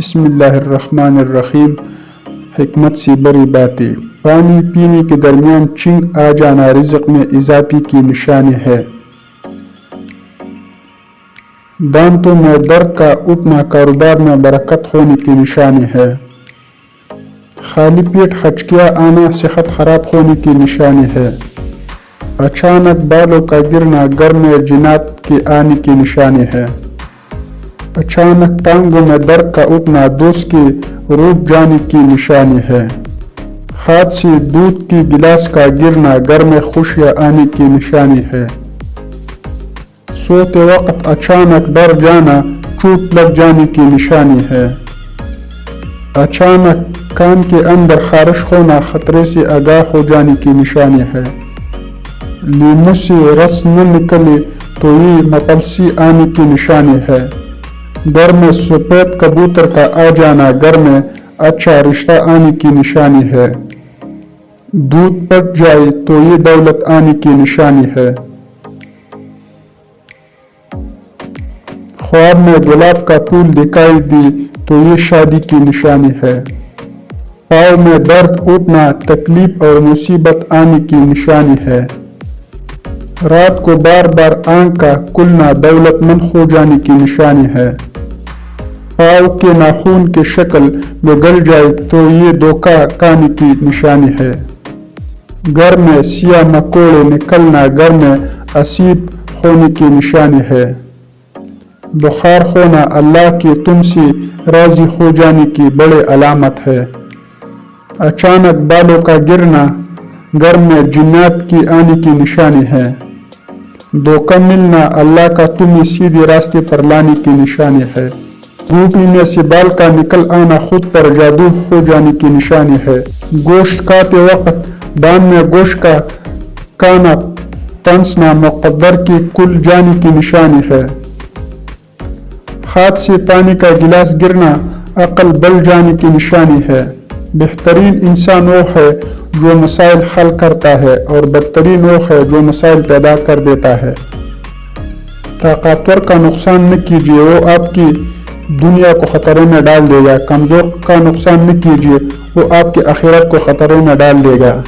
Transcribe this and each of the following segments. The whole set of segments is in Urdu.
بسم اللہ الرحمن الرحیم۔ حکمت سی بڑی باتیں۔ پانی پینے کے درمیان چنگ آ جانا رزق میں اضافے کی نشانی ہے۔ دانتوں میں درد کا اٹھنا کاروبار میں برکت ہونے کی نشانی ہے۔ خالی پیٹ ہچکیاں آنا صحت خراب ہونے کی نشانی ہے۔ اچانک بالوں کا گرنا گھر میں جنات کے آنے کی نشانی ہے۔ اچانک ٹانگوں میں درد کا اٹھنا دوست کے روٹھ جانے کی نشانی ہے۔ ہاتھ سے دودھ کی گلاس کا گرنا گھر میں خوشیاں آنے کی نشانی ہے۔ سوتے وقت اچانک ڈر جانا چوٹ لگ جانے کی نشانی ہے۔ اچانک کان کے اندر خارش ہونا خطرے سے آگاہ ہو جانے کی نشانی ہے۔ لیموں سے رس نہ نکلے تو یہ مپلسی آنے کی نشانی ہے۔ گھر میں سفید کبوتر کا آ جانا گھر میں اچھا رشتہ آنے کی نشانی ہے۔ دودھ پک جائے تو یہ دولت آنے کی نشانی ہے۔ خواب میں گلاب کا پھول دکھائی دی تو یہ شادی کی نشانی ہے۔ پاؤں میں درد اٹھنا تکلیف اور مصیبت آنے کی نشانی ہے۔ رات کو بار بار آنکھ کا کھلنا دولت مند ہو جانے کی نشانی ہے۔ پاؤں کے ناخن کی شکل میں گل جائے تو یہ دھوکہ کھانے کی نشانی ہے۔ گھر میں سیاہ مکوڑے نکلنا گھر میں اسیب ہونے کی نشانی ہے۔ بخار ہونا اللہ کے تم سے راضی ہو جانے کی بڑی علامت ہے۔ اچانک بالوں کا گرنا گھر میں جنات کی آنے کی نشانی ہے۔ دھوکہ ملنا اللہ کا تمہیں سیدھے راستے پر لانے کی نشانی ہے۔ گھونٹی میں سے بال کا نکل آنا خود پر جادو ہو جانے کی نشانی ہے۔ گوشت کھاتے وقت دان میں گوشت کا کانا پھنسنا مقدر کے کھل جانے کی نشانی ہے۔ ہاتھ سے پانی کا گلاس گرنا عقل بل جانے کی نشانی ہے۔ بہترین انسان وہ ہے جو مسائل حل کرتا ہے اور بدترین وہ ہے جو مسائل پیدا کر دیتا ہے۔ طاقتور کا نقصان نہ کیجیے، وہ آپ کی دنیا کو خطرے میں ڈال دے گا۔ کمزور کا نقصان نہ کیجیے، وہ آپ کی آخرت کو خطرے میں ڈال دے گا۔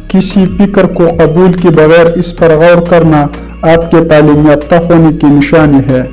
کسی فکر کو قبول کے بغیر اس پر غور کرنا آپ کے تعلیم یافتہ ہونے کی نشانی ہے۔